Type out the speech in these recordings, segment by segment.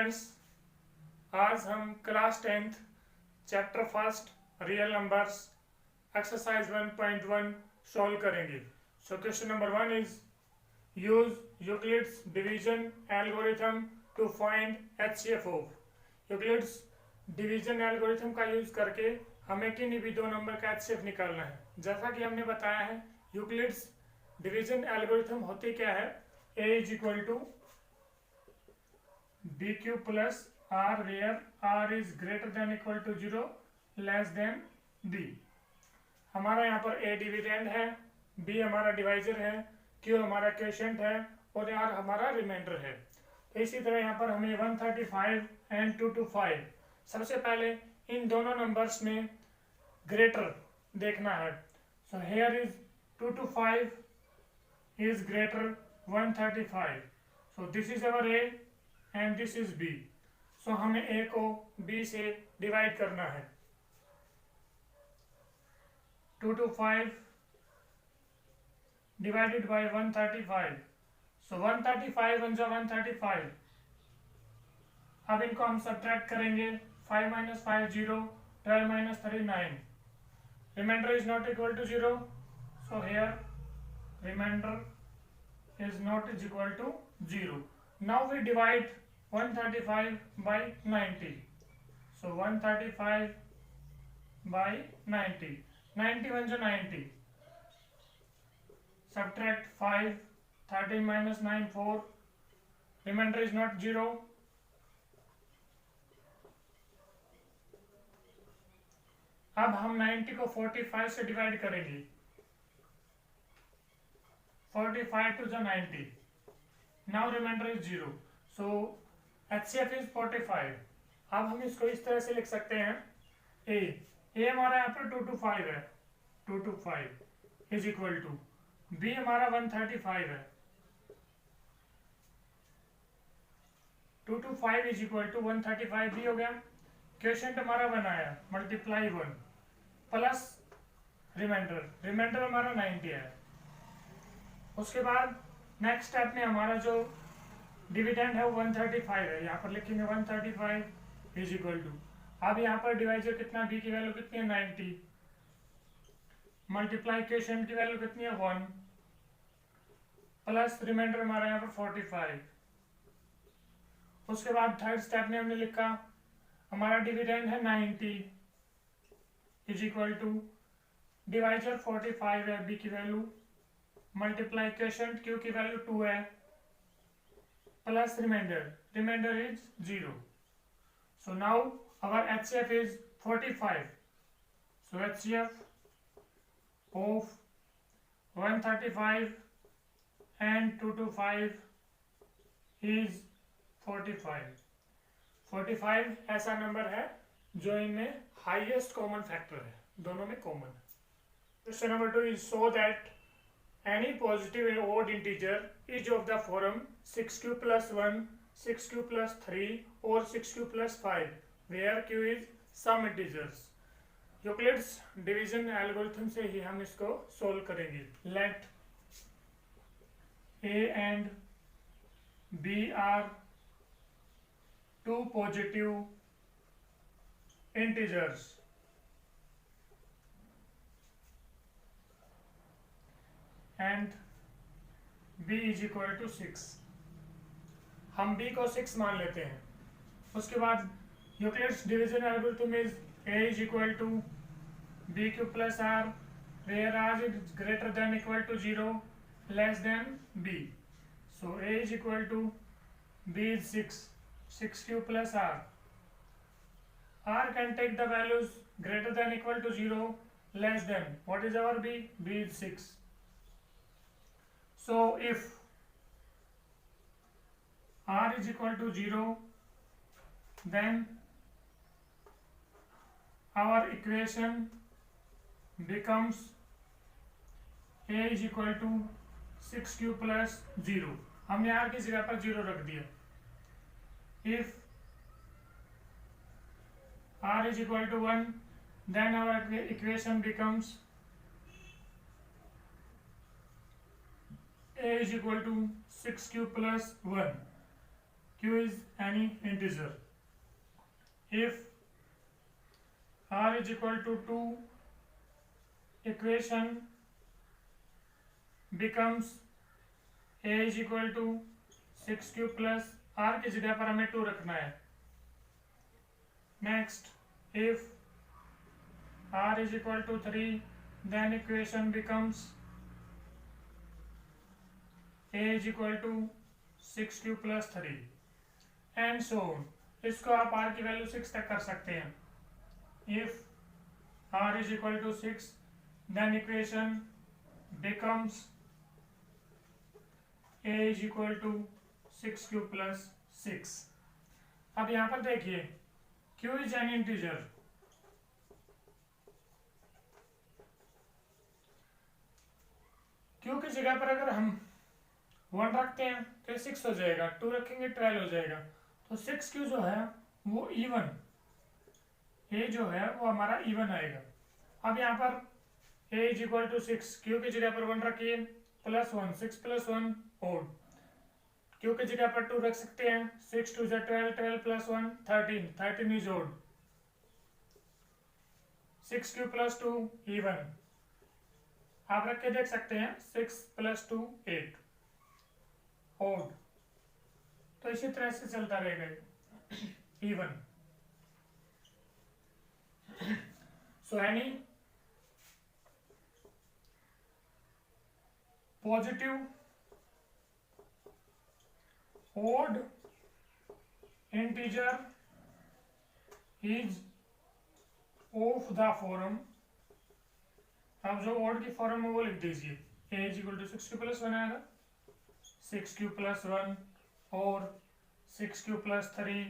Students, आज हम class 10th chapter first real numbers exercise 1.1 solve करेंगे। So question number 1 is use Euclid's division algorithm to find HCF of. Euclid's division algorithm का use करके हमें किन्हीं भी दो नंबर का एचसीएफ निकालना है। जैसा कि हमने बताया है, यूक्लिड्स डिवीजन एल्गोरिथम होती क्या है, a is equal to B Q plus R where R is greater than equal to 0 less than B. हमारा यहाँ पर a डिविडेंड है, b हमारा डिवाइजर है, q हमारा क्वोशिएंट है और r हमारा रिमाइंडर है। तो इसी तरह यहाँ पर हमें 135 एंड 225 सबसे पहले इन दोनों नंबर्स में ग्रेटर देखना है। So here is 225 is greater 135, so this is our a and this is b, so हमें a को b से डिवाइड करना है। 225 divided by 135, so 135 वन जा 135। अब इनको हम सब्ट्रैक्ट करेंगे, 5 minus 5 0, 12 minus 3 9, remainder is not equal to 0, so here remainder is not is equal to 0. Now we divide 135 by 90. So 135 by 90. 91 is 90. Subtract 5. 13 minus 9 4. Remainder is not 0. अब हम 90 को 45 से divide करेंगे। 45 to the 90. Now remainder is 0. So HCF is 45. अब हम इसको इस तरह से लिख सकते हैं, A हमारा यहाँ पर 225 है, 225 is equal to B हमारा 135 है, 225 is equal to 135 B हो गया। क्वोशिएंट हमारा 1 आया, मल्टीप्लाई 1 प्लस रिमाइंडर हमारा 90 है। उसके बाद नेक्स्ट स्टेप में हमारा जो डिविडेंड है वो 135 है, यहाँ पर लिखेंगे 135 इज इक्वल टू, अब यहाँ पर डिवाइजर कितना, b की वैल्यू कितनी है 90, मल्टीप्लाई क्वोशिएंट की वैल्यू कितनी है 1 प्लस रिमाइंडर हमारा यहाँ पर 45। उसके बाद थर्ड स्टेप में हमने लिखा हमारा डिविडेंड है 90 इज इक्वल टू डिवाइजर 45 है, b की वैल्यू मल्टीप्लाई क्वोशिएंट q की वैल्यू 2 है plus remainder is 0। So now our HCF is 45। So HCF of 135 and 225 is 45। 45 ऐसा नंबर है जो इनमें हाईएस्ट कॉमन फैक्टर है, दोनों में कॉमन है। Question number 2 is so that any positive and odd integer is of the form 6q plus 1, 6q plus 3 or 6q plus 5 where q is some integers। Euclid's division algorithm से ही हम इसको solve करेंगे। Let a and b are two positive integers and b is equal to 6। हम b को 6 मान लेते हैं। उसके बाद Euclid's division algorithm is a is equal to b cube plus r where r is greater than equal to 0 less than b। So a is equal to b is 6 cube plus r can take the values greater than equal to 0 less than, what is our b is 6। So if r is equal to 0, then our equation becomes a is equal to 6q plus 0। हमने r की जगह पर 0 रख दिया। If r is equal to 1, then our equation becomes a is equal to 6q plus 1। q is any integer. If r is equal to 2, equation becomes a is equal to 6q plus r की जगह पर हमें 2 रखना है. Next, if r is equal to 3, then equation becomes a is equal to 6q plus 3 and so on. इसको आप r की value 6 तक कर सकते हैं. If r is equal to 6, then equation becomes a is equal to 6q plus 6. अब यहाँ पर देखिए q is an integer. q की जगह पर अगर हम 1 रखते हैं तो 6 हो जाएगा, 2 रखेंगे 12 हो जाएगा. तो 6q जो है वो इवन, a जो है वो हमारा इवन आएगा. अब यहाँ पर a is equal to 6, q की जगह पर 1 रखिए, प्लस 1, 6 प्लस 1 ओड. q की जगह पर 2 रख सकते हैं, 6 2 12, 12 plus 1 13, 13 is odd. 6q plus 2 even. आप रख के देख सकते हैं, 6 प्लस 2 8 ओड. तो इसी तरह से चलता रहेगा even. So any positive odd integer is of the form. अब जो odd की फॉर्म है वो लिख दीजिए. a is equal to 6q plus 1 आएगा, 6q plus 1 और 6q plus 3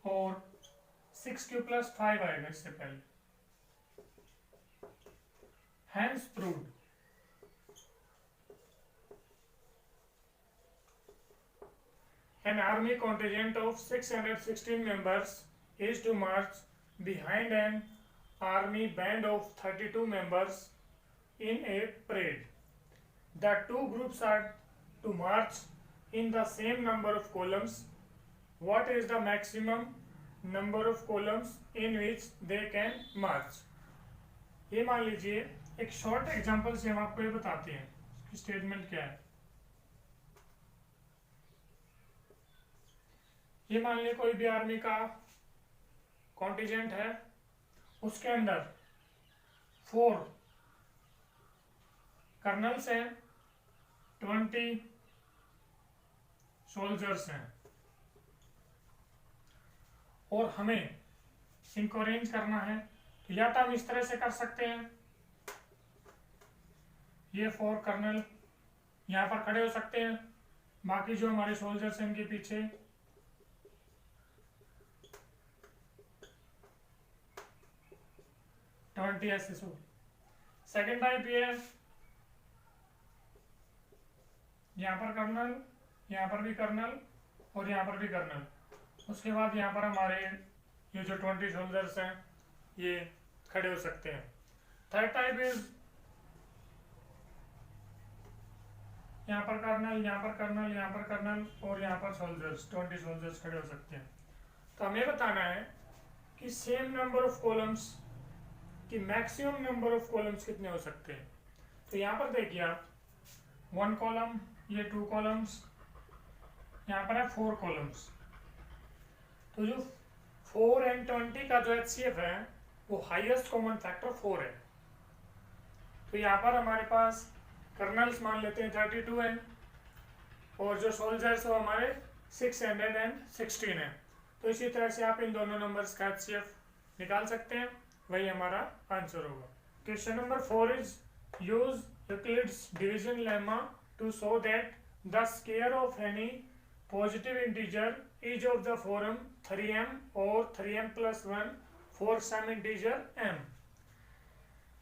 और 6q plus 5 आएगा इससे पहले. Hence proved. An army contingent of 616 members is to march behind an army band of 32 members in a parade. The two groups are to march in the same number of columns. What is the maximum number of columns in which they can march? ये मान लीजिए एक short example से हम आपको ये बताते हैं कि स्टेटमेंट क्या है. ये मान लीजिए कोई भी आर्मी का कॉन्टिजेंट है, उसके अंदर 4 कर्नल्स हैं, 20 सोल्जर्स हैं और हमें इनको अरेंज करना है. तो या तो हम इस तरह से कर सकते हैं, ये 4 कर्नल यहाँ पर खड़े हो सकते हैं, बाकी जो हमारे सोल्जर्स हैं इनके पीछे. सेकेंड टाइप ये है, यहाँ पर कर्नल, यहाँ पर भी कर्नल और यहाँ पर भी कर्नल. उसके बाद यहाँ पर हमारे ये जो 20 सोल्जर्स हैं ये खड़े हो सकते हैं. थर्ड टाइप इज यहाँ पर कर्नल, यहाँ पर कर्नल, यहाँ पर कर्नल और यहाँ पर सोल्जर्स, 20 सोल्जर्स खड़े हो सकते हैं. तो हमें बताना है कि सेम नंबर ऑफ कॉलम्स कि मैक्सिमम नंबर ऑफ कॉलम्स कितने हो सकते हैं. तो यहाँ पर देखिए आप 1 कॉलम, ये 2 कॉलम्स, यहाँ पर है 4 कॉलम्स. तो जो 4 and 20 का जो HCF है वो हाईएस्ट कॉमन फैक्टर 4 है. तो यहाँ पर हमारे पास कर्नल्स मान लेते हैं 32 हैं और जो सोल्जर्स वो हमारे 616 हैं. तो इसी तरह से आप इन दोनों नंबर्स का HCF निकाल सकते हैं, वही हमारा आंसर होगा. Question number 4 is use Euclid's division lemma to show that the square of any positive integer is of the form 3m और 3m plus 1 for some integer m.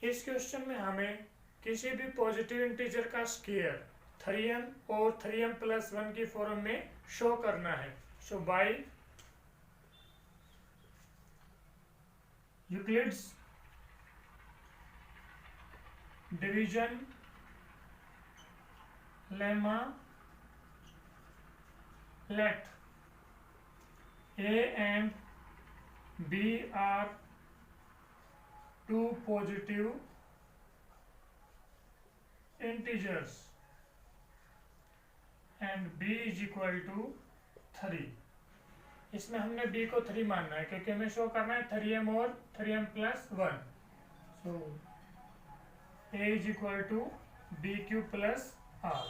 इस क्वेश्चन में हमें किसी भी पॉजिटिव इंटीजर का square 3m और 3m plus 1 की form में शो करना है. So by Euclid's division lemma let A and B are two positive integers and B is equal to 3. इसमें हमने B को 3 मानना है क्योंकि हमें शो करना है 3m और 3m plus 1. So A is equal to BQ plus R.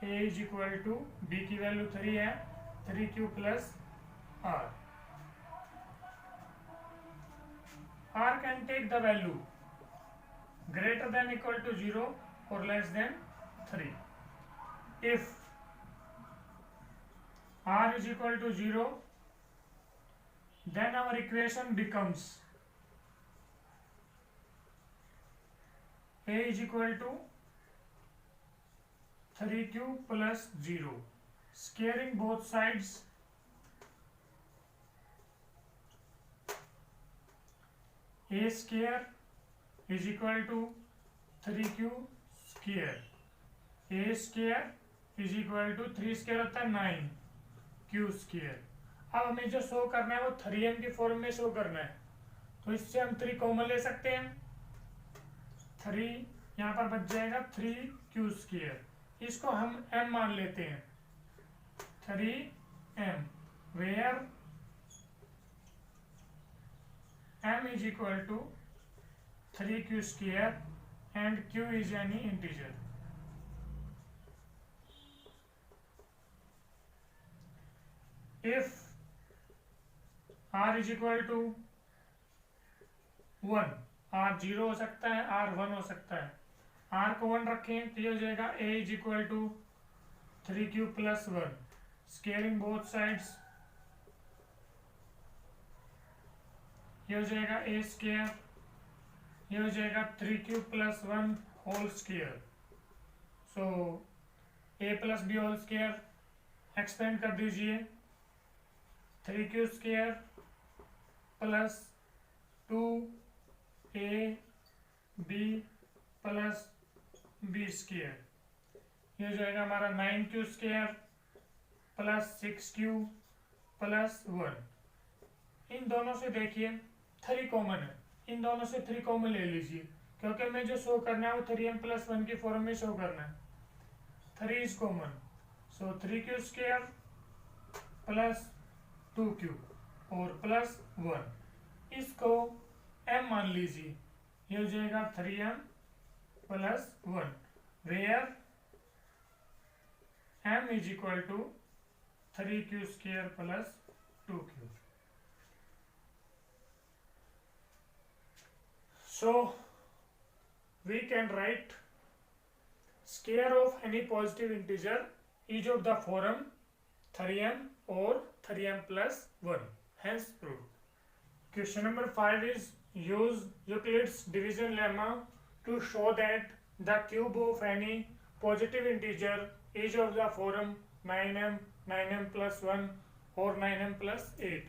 A is equal to B की वैल्यू 3 है, 3Q plus R. R can take the value greater than equal to 0 or less than 3. If R is equal to 0, then our equation becomes A is equal to 3Q plus 0. Squaring both sides, A square is equal to 3Q square. A square is equal to 3 square होता है 9Q square. अब हमें जो show करना है वो 3m की form में शो करना है, तो इससे हम 3 कॉमन ले सकते हैं. 3 यहाँ पर बच जाएगा 3Q square. इसको हम m मान लेते हैं, 3m, where m is equal to 3Q square and Q is any integer. If R is equal to 1, R 0 हो सकता है, R 1 हो सकता है. R को 1 रखें तो ये हो जाएगा A is equal to 3Q plus 1. Squaring both sides, ये हो जाएगा A square, ये हो जाएगा 3Q plus 1 whole square. So A plus B whole square expand कर दीजिए, 3Q square plus 2AB plus B square. ये हो जाएगा हमारा 9Q square plus 6Q plus 1. इन दोनों से देखिए 3 कॉमन है, इन दोनों से 3 कॉमन ले लीजिए क्योंकि हमें जो शो करना है वो 3m plus 1 की फॉर्म में शो करना है. 3 is common, so 3Q square plus 2Q और plus 1. इसको m मान लीजिए, ये हो जाएगा 3m plus 1, where m is equal to 3Q square plus 2Q. So we can write square of any positive integer is of the form 3m or 3m plus 1. Hence proved. Question number 5 is use Euclid's division lemma to show that the cube of any positive integer is of the form 9m, 9m plus 1 और 9m plus 8.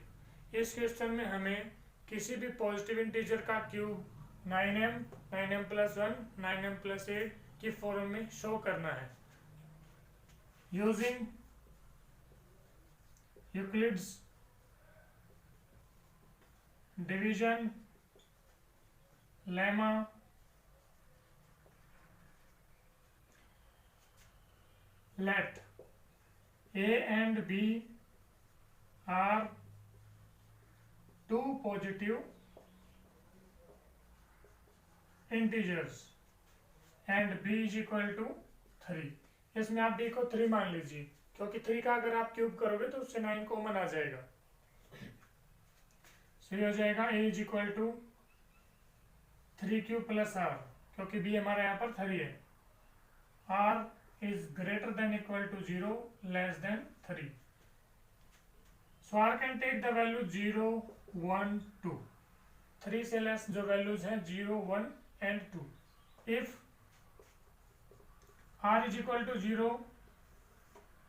इस question में हमें किसी भी positive integer का cube 9m, 9m plus 1, 9m plus 8 की form में show करना है. Using Euclid's division lemma let A and B are two positive integers and B is equal to 3. इसमें आप B को 3 मान लीजिए क्योंकि 3 का अगर आप क्यूब करोगे तो उससे 9 कॉमन आ जाएगा. सो ये हो जाएगा A is equal to 3Q plus R क्योंकि B हमारा यहाँ पर 3 है. R is greater than equal to 0, less than 3. So R can take the value 0, 1, 2. 3 से लेस जो वैल्यूज हैं 0, 1 and 2. If R is equal to 0,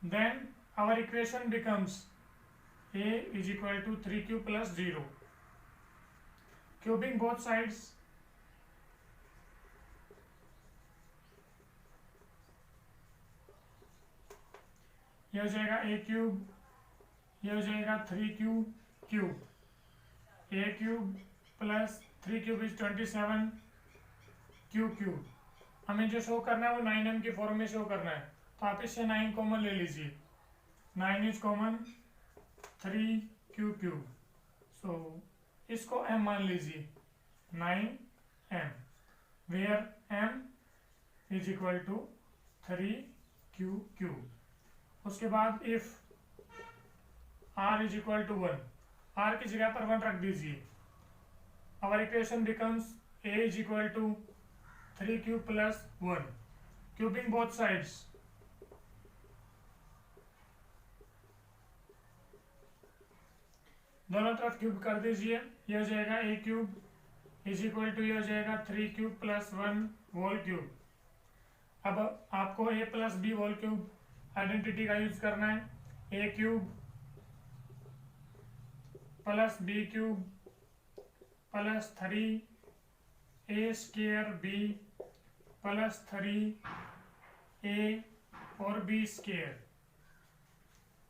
then our equation becomes A is equal to 3Q plus 0. Cubing both sides, ये हो जाएगा ए cube, ये हो जाएगा 3q cube, A cube plus 3 cube is 27 q cube. हमें जो शो करना है वो 9m की फॉर्म में शो करना है, तो आप इससे 9 कॉमन ले लीजिए, 9 इज कॉमन 3q क्यूब, सो इसको m मान लीजिए 9m, where m is equal to 3q cube. उसके बाद if r is equal to 1, r की जगह पर 1 रख दीजिए, our equation becomes a is equal to 3q plus 1, cubing both sides, दोनों तरफ क्यूब कर दीजिए, ये हो जाएगा a cube is equal to ये हो जाएगा 3q प्लस 1 होल क्यूब। अब आपको a plus b whole cube identity का यूज करना है, a cube plus b cube plus 3a square b plus 3a और b स्क्वायर,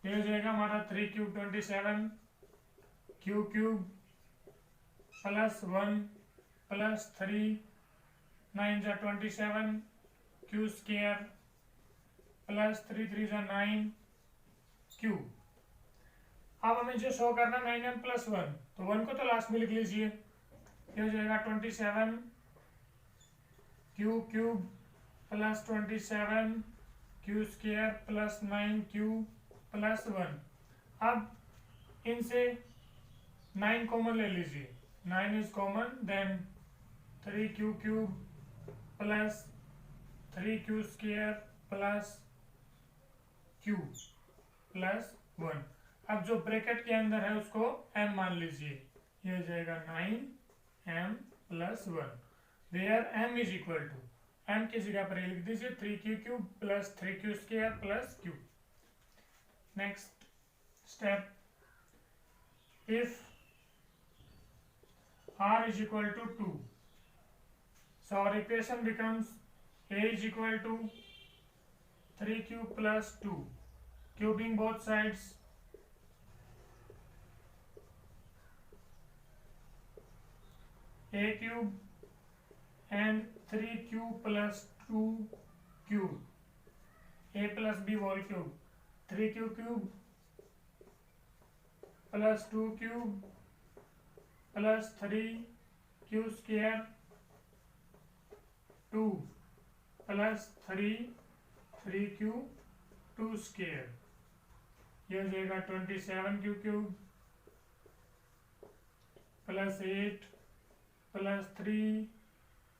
ये हो जाएगा हमारा 3 cube 27 q cube plus 1 plus 3 9 जा 27 क्यू स्क्वायर प्लस 3 3 जा 9 क्यू। अब हमें जो शो करना 9m प्लस 1, तो 1 को तो लास्ट में लिख लीजिए, ये हो जाएगा 27 q cube plus 27 q square plus 9q plus 1। अब इनसे 9 कॉमन ले लीजिए, 9 is common, then 3q cube plus 3q square plus q plus 1। अब जो ब्रैकेट के अंदर है उसको m मान लीजिए, ये हो जाएगा 9m plus 1, where m is equal to, m की जगह पर लिख दीजिए 3q cube plus 3q square plus q। Next step, if r is equal to 2, so our equation becomes a is equal to 3q plus 2, cubing both sides, a cube and 3q plus 2 cube, a plus b whole cube, 3q cube plus 2 cube plus 3q square 2 plus 3q 2 square, ये हो जाएगा 27q cube plus 8 plus 3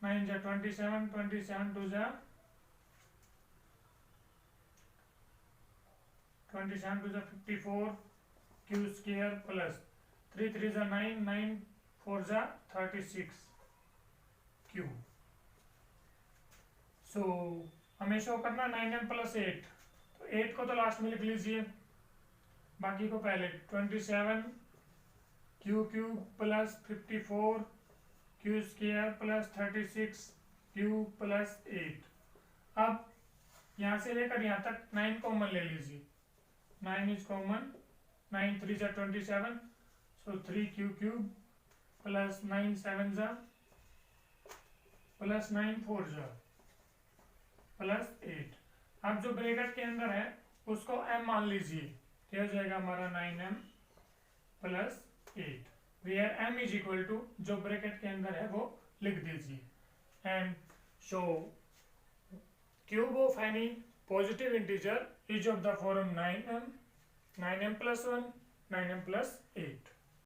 9 जा 27 27 2 जा 54 q square plus 3 3 जा 9 9 4 जा 36 Q. सो हमें show करना 9m plus 8, तो 8 को तो लास्ट में लिख लीजिए, बाकी को पहले 27 q cube plus 54 Q square plus 36 Q plus 8। अब यहाँ से लेकर यहाँ तक 9 कॉमन ले लीजिए, 9 इज कॉमन, 9 3 जा 27, सो 3q क्यूब प्लस 9 7 जा प्लस 9 4 जा प्लस 8। अब जो ब्रैकेट के अंदर है उसको m मान लीजिए, तो हो जाएगा हमारा 9m plus 8, where m is equal to जो ब्रैकेट के अंदर है वो लिख दीजिए, and show cube of any positive integer is of the form 9m, 9m plus 1, 9m plus 8।